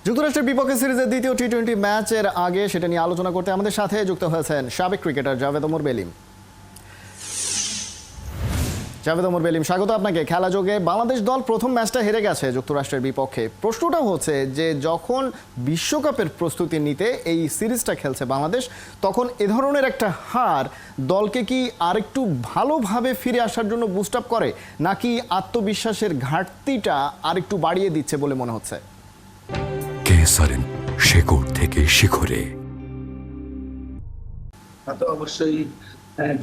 যুক্তরাষ্ট্রের বিপক্ষে সিরিজের দ্বিতীয় টি-20 ম্যাচের আগে সেটা নিয়ে আলোচনা করতে আমাদের সাথে যুক্ত হয়েছেন সাবেক ক্রিকেটার জাভেদ ওমর বেলিম। জাভেদ ওমর বেলিম, স্বাগত আপনাকে। খেলা যোগে বাংলাদেশ দল প্রথম ম্যাচটা হেরে গেছে যুক্তরাষ্ট্রের বিপক্ষে। প্রশ্নটা হচ্ছে যে যখন বিশ্বকাপের প্রস্তুতি নিতে এই সিরিজটা খেলছে বাংলাদেশ, তখন এ ধরনের একটা হার দলকে কি আরেকটু ভালোভাবে ফিরে আসার জন্য বুস্ট আপ করে, নাকি আত্মবিশ্বাসের ঘাটতিটা আরেকটু বাড়িয়ে দিচ্ছে বলে মনে হচ্ছে? কেসারেন শেকড় থেকে শিখরে। তো অবশ্যই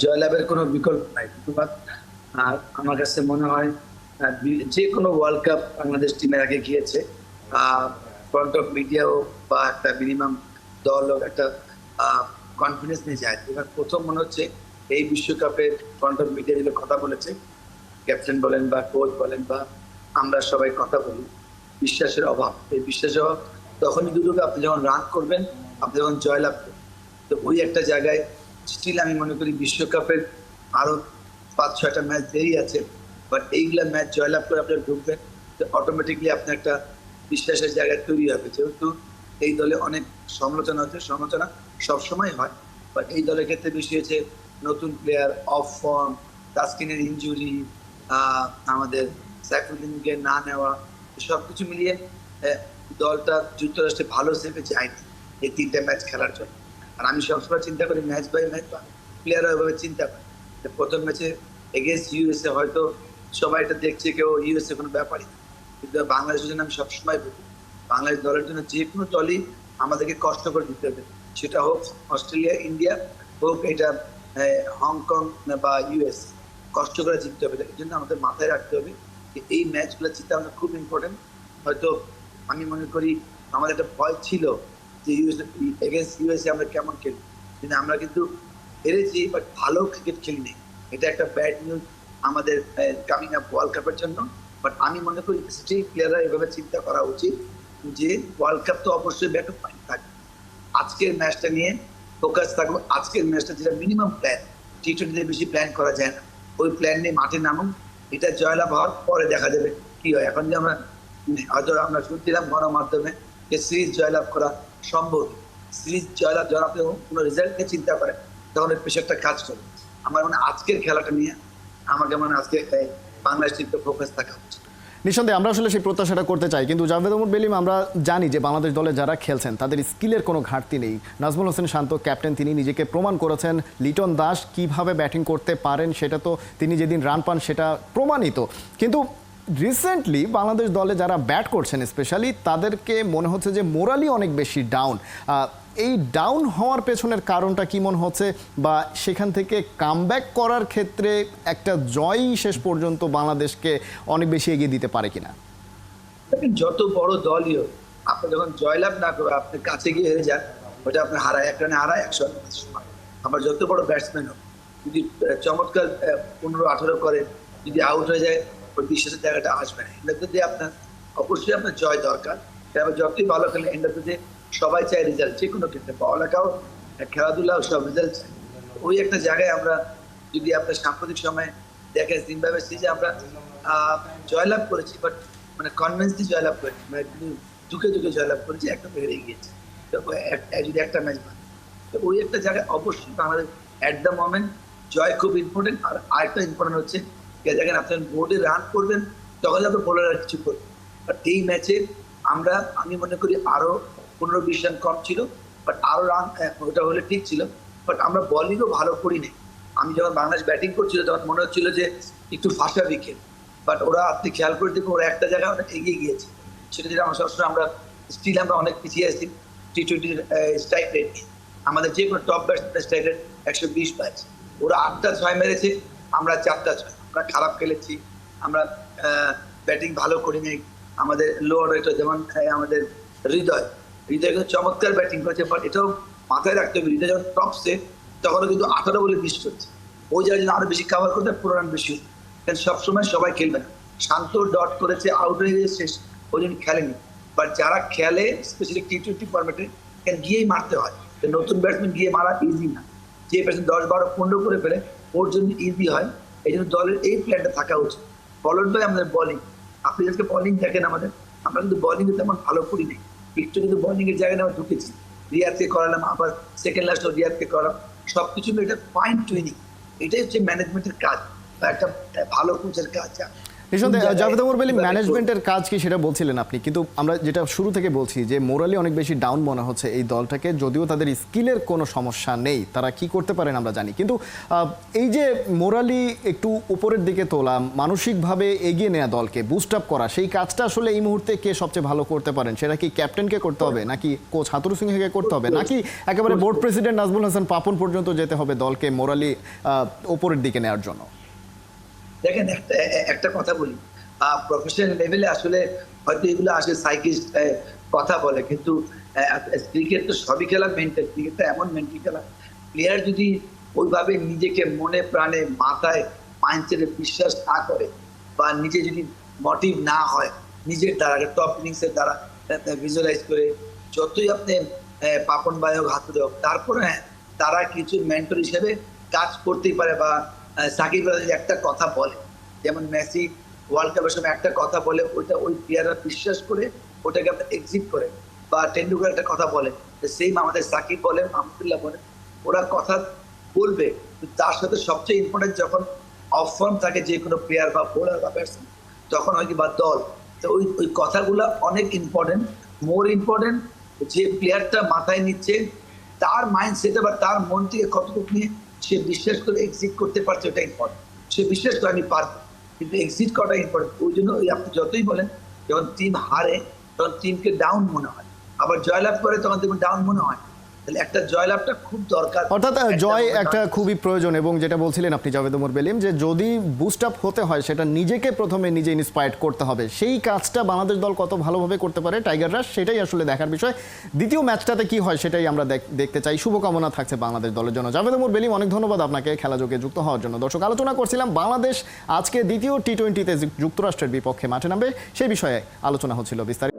জয়লাভের কোনো বিকল্প নাই। আর আমার কাছে মনে হয় যে কোনো ওয়ার্ল্ড কাপ বাংলাদেশ টিমের আগে গিয়েছে, ফ্রন্ট অফ মিডিয়াও বা একটা মিনিমাম দল একটা কনফিডেন্স নিয়ে যায়। এবার প্রথম মনে হচ্ছে এই বিশ্বকাপে ফ্রন্ট অফ মিডিয়া যেগুলো কথা বলেছে, ক্যাপ্টেন বলেন বা কোচ বলেন বা আমরা সবাই কথা বলি, বিশ্বাসের অভাব। এই বিশ্বাসের অভাব তখনই দুটোকে আপনি যখন রান করবেন, আপনি যখন জয়লাভ করবেন। তো ওই একটা জায়গায় স্টিল আমি মনে করি বিশ্বকাপের আরো 5-6টা ম্যাচ দেরি আছে, বাট এইগুলা ম্যাচ জয়লাভ করে আপনি ঢুকবেন, তো অটোমেটিকলি আপনার একটা বিশ্বাসের জায়গা তৈরি হবে। যেহেতু এই দলে অনেক সমালোচনা হচ্ছে, সমালোচনা সবসময় হয়, বাট এই দলের ক্ষেত্রে বেশি হয়েছে নতুন প্লেয়ার, অফ ফর্ম, তাসকিনের ইনজুরি, আমাদের সাইফুদ্দিনকে না নেওয়া, সবকিছু মিলিয়ে দলটা যুক্তরাষ্ট্রে ভালো সেভে যায়নি এই 3টে ম্যাচ খেলার জন্য। আর আমি সবসময় চিন্তা করি ম্যাচ বাই ম্যাচ, বা প্লেয়াররা ওইভাবে চিন্তা করে। প্রথম ম্যাচে এগেনস্ট ইউএসএ হয়তো সবাই এটা দেখছে কেউ ইউএসএ কোনো ব্যাপারই, কিন্তু বাংলাদেশের জন্য আমি সবসময় বলি বাংলাদেশ দলের জন্য যে কোনো দলই আমাদেরকে কষ্ট করে দিতে হবে, সেটা হোক অস্ট্রেলিয়া, ইন্ডিয়া, হোক এটা হংকং বা ইউএস, কষ্ট করে জিততে হবে। এই জন্য আমাদের মাথায় রাখতে হবে যে এই ম্যাচগুলো জিতে আমাদের খুব ইম্পর্টেন্ট। হয়তো আমি মনে করি আমাদের একটা ভয় ছিল যে এগেনস্ট ইউএসএ আমরা কেমন খেলি, কিন্তু আমরা কিন্তু হেরেছি, বাট ভালো ক্রিকেট খেলিনি। এটা একটা ব্যাড নিউজ আমাদের কামিং আপ ওয়ার্ল্ড কাপের জন্য। বাট আমি মনে করি স্ট্রি প্লেয়াররা এভাবে চিন্তা করা উচিত যে ওয়ার্ল্ড কাপ তো অবশ্যই ব্যাকআপ পয়েন্ট থাকবে। আজকের ম্যাচটা নিয়ে ফোকাস থাকবো। আজকের ম্যাচটা যেটা মিনিমাম প্ল্যান, টি-20তে বেশি প্ল্যান করা যায় না, ওই প্ল্যান নিয়ে মাঠে নামুন। এটা জয়লাভ হওয়ার পরে দেখা যাবে কি হয়। এখন যে আমরা হয়তো আমরা শুনছিলাম গণমাধ্যমে যে সিরিজ জয়লাভ করা সম্ভব, সিরিজ জয়লাভ যখন আপনি কোনো রেজাল্ট নিয়ে চিন্তা করেন তখন ওই প্রেশারটা কাজ করে। আমার মানে আজকের খেলাটা নিয়ে আমাকে মানে আজকে বাংলাদেশ টিমকে ফোকাস থাকা উচিত। নিঃসন্দেহে আমরা আসলে সেই প্রত্যাশাটা করতে চাই, কিন্তু জাভেদ ওমর বেলিম, আমরা জানি যে বাংলাদেশ দলে যারা খেলছেন তাদের স্কিলের কোনো ঘাটতি নেই। নাজমুল হোসেন শান্ত ক্যাপ্টেন, তিনি নিজেকে প্রমাণ করেছেন। লিটন দাস কিভাবে ব্যাটিং করতে পারেন সেটা তো তিনি যেদিন রান পান সেটা প্রমাণিত। কিন্তু রিসেন্টলি বাংলাদেশ দলে যারা ব্যাট করছেন স্পেশালি, তাদেরকে মনে হচ্ছে যে মোরালি অনেক বেশি ডাউন। এই ডাউন হওয়ার পেছনের কারণটা কি মনে হচ্ছে, বা সেখান থেকে কামব্যাক করার ক্ষেত্রে একটা জয়ই শেষ পর্যন্ত বাংলাদেশকে অনেক বেশি এগিয়ে দিতে পারে কিনা? যত বড় দলই হোক, আপনি যখন জয়লাভ না করে আপনি কাছে গিয়ে হেরে যান, ওটা আপনি হারায়, এক রানে হারায় 100 সময়। আবার যত বড় ব্যাটসম্যান হোক, যদি চমৎকার 15-18 করে যদি আউট হয়ে যায়, ওই বিশ্বাসের জায়গাটা আসবে না। এন্ড অফ আপনার অবশ্যই আপনার জয় দরকার। তারপর যতই ভালো খেলে এন্ড অফ সবাই চায় রেজাল্ট, যে কোনো ক্ষেত্রে পড়ালেখাও, খেলাধুলাও, সব রেজাল্ট চায়। ওই একটা জায়গায় আমরা যদি আপনার সাম্প্রতিক সময় দেখেন জিম্বাবুয়ে সিরিজে আমরা জয়লাভ করেছি, বাট মানে কনভিন্সলি জয়লাভ করেছি, মানে ঢুকে ঢুকে জয়লাভ করেছি, একটা হেরে গিয়েছে যদি একটা ম্যাচ বাদ। তো ওই একটা জায়গায় অবশ্যই আমাদের অ্যাট দ্য মোমেন্ট জয় খুব ইম্পর্টেন্ট। আর আরেকটা ইম্পর্টেন্ট হচ্ছে দেখেন আপনি বোর্ডে রান করবেন তখন আপনার বোলাররা কিছু করবে। বাট এই ম্যাচে আমরা, আমি মনে করি আরো 15-20 রান কম ছিল, বাট আরো রান ওটা হলে ঠিক ছিল, বাট আমরা বলিংও ভালো করি নাই। আমি যখন বাংলাদেশ ব্যাটিং করছিল তখন মনে হচ্ছিল যে একটু ফাঁসা উইকেট, বাট ওরা আপনি খেয়াল করে দেখুন ওরা একটা জায়গায় অনেক এগিয়ে গিয়েছে। সেটা যেটা আমার সবসময় আমরা স্টিল আমরা অনেক পিছিয়ে আসছি টি-20 স্ট্রাইক রেট। আমাদের যে কোনো টপ ব্যাটসম্যান স্ট্রাইক রেট 120 পাঁচ, ওরা 8টা 6 মেরেছে, আমরা 4টা 6। আমরা খারাপ খেলেছি, আমরা ব্যাটিং ভালো করি নাই। আমাদের লোয়ার রেটার যেমন আমাদের হৃদয় কিন্তু চমৎকার ব্যাটিং করেছে, বাট এটাও মাথায় রাখতে হবে হৃদয় যখন টপসে তখনও কিন্তু 18 বলে 20 করছে। ওই জায়গায় যদি আরো বেশি কাভার করতে 15 রান বেশি হতো, কারণ সবসময় সবাই খেলবে না। শান্ত ডট করেছে, আউট হয়ে গেছে, শেষ, ওই জন্য খেলেনি। বাট যারা খেলে স্পেশালি টি-20 ফরম্যাটে গিয়েই মারতে হয়। নতুন ব্যাটসম্যান গিয়ে মারা ইজি না, যে ব্যাটসম্যান 10-12-15 করে ফেলে ওর জন্য ইজি হয়। এই জন্য দলের এই প্ল্যানটা থাকা উচিত। ফলোড বাই আমাদের বলিং। আপনি আজকে বলিং দেখেন আমাদের, আমরা কিন্তু বলিং তেমন ভালো করি নেই। একটু কিন্তু বোলিং এর জায়গায় আমরা ঢুকেছি, রিয়াদকে করালাম, আবার সেকেন্ড লাস্ট রিয়াদকে করালাম, সবকিছু মিলে এটা ফাইন টুইনিং, এটাই হচ্ছে ম্যানেজমেন্টের কাজ বা একটা ভালো কোচের কাজ। নিঃসন্দেহে জাভেদ ওমর বেলি ম্যানেজমেন্টের কাজ কি সেটা বলছিলেন আপনি, কিন্তু আমরা যেটা শুরু থেকে বলছি যে মোরালি অনেক বেশি ডাউন মনে হচ্ছে এই দলটাকে, যদিও তাদের স্কিলের কোনো সমস্যা নেই, তারা কি করতে পারেন আমরা জানি, কিন্তু এই যে মোরালি একটু উপরের দিকে তোলা, মানসিকভাবে এগিয়ে নেওয়া দলকে বুস্ট আপ করা, সেই কাজটা আসলে এই মুহূর্তে কে সবচেয়ে ভালো করতে পারেন? সেটা কি ক্যাপ্টেনকে করতে হবে, নাকি কোচ হাতুরু সিংহকে করতে হবে, নাকি একেবারে বোর্ড প্রেসিডেন্ট নাজমুল হাসান পাপন পর্যন্ত যেতে হবে দলকে মোরালি উপরের দিকে নেওয়ার জন্য? দেখেন, একটা কথা বলি, প্রফেশনাল লেভেলে আসলে হয়তো এগুলো আসে সাইকিস্ট কথা বলে, কিন্তু ক্রিকেট তো সবই খেলা মেন্টাল, ক্রিকেটটা এমন মেন্টাল খেলা, প্লেয়ার যদি ওইভাবে নিজেকে মনে প্রাণে মাথায় মাইন্ডসেটে বিশ্বাস না করে বা নিজে যদি মোটিভ না হয় নিজের দ্বারা টপ ইনিংসের দ্বারা ভিজুয়ালাইজ করে, যতই আপনি পাপন ভাই হোক হাতুড়ে হোক, তারপরে হ্যাঁ তারা কিছু মেন্টর হিসেবে কাজ করতেই পারে। বা সাকিব আল হাসান একটা কথা বলে, যেমন মেসি ওয়ার্ল্ড কাপের সময় একটা কথা বলে, ওইটা ওই প্লেয়াররা বিশ্বাস করে ওটাকে আপনার এক্সিট করে, বা টেন্ডুলকার একটা কথা বলে, সেম আমাদের সাকিব বলেন, মাহমুদুল্লাহ বলেন, ওরা কথা বলবে, তার সাথে সবচেয়ে ইম্পর্টেন্ট যখন অফ ফর্ম থাকে যে কোনো প্লেয়ার বা বোলার বা ব্যাটসম্যান, তখন হয় কি বা দল, তো ওই কথাগুলো অনেক ইম্পর্টেন্ট, মোর ইম্পর্টেন্ট যে প্লেয়ারটা মাথায় নিচ্ছে তার মাইন্ডসেটে বা তার মন থেকে কতটুকু নিয়ে সে বিশ্বাস করে এক্সিট করতে পারছে, ওটা ইম্পর্টেন্ট। সে বিশ্বাস করে আমি পারবো, কিন্তু এক্সিট করাটা ইম্পর্টেন্ট। ওই জন্য ওই আপনি যতই বলেন, যখন টিম হারে তখন টিমকে ডাউন মনে হয়, আবার জয়লাভ করে তখন টিম ডাউন মনে হয়, তাহলে একটা জয়লাভটা খুব দরকার। অর্থাৎ জয় একটা খুবই প্রয়োজন, এবং যেটা বলছিলেন আপনি জাভেদ ওমর বেলিম, যে যদি বুস্ট আপ হতে হয় সেটা নিজেকে প্রথমে নিজে ইন্সপায়ার্ড করতে হবে, সেই কাজটা বাংলাদেশ দল কত ভালোভাবে করতে পারে টাইগাররা, সেটাই আসলে দেখার বিষয়। দ্বিতীয় ম্যাচটাতে কি হয় সেটাই আমরা দেখতে চাই। শুভকামনা থাকছে বাংলাদেশ দলের জন্য। জাভেদ ওমর বেলিম, অনেক ধন্যবাদ আপনাকে খেলাযোগে যুক্ত হওয়ার জন্য। দর্শক, আলোচনা করছিলাম বাংলাদেশ আজকে দ্বিতীয় টি-20তে যুক্তরাষ্ট্রের বিপক্ষে মাঠে নামবে, সেই বিষয়ে আলোচনা হচ্ছিল বিস্তারিত।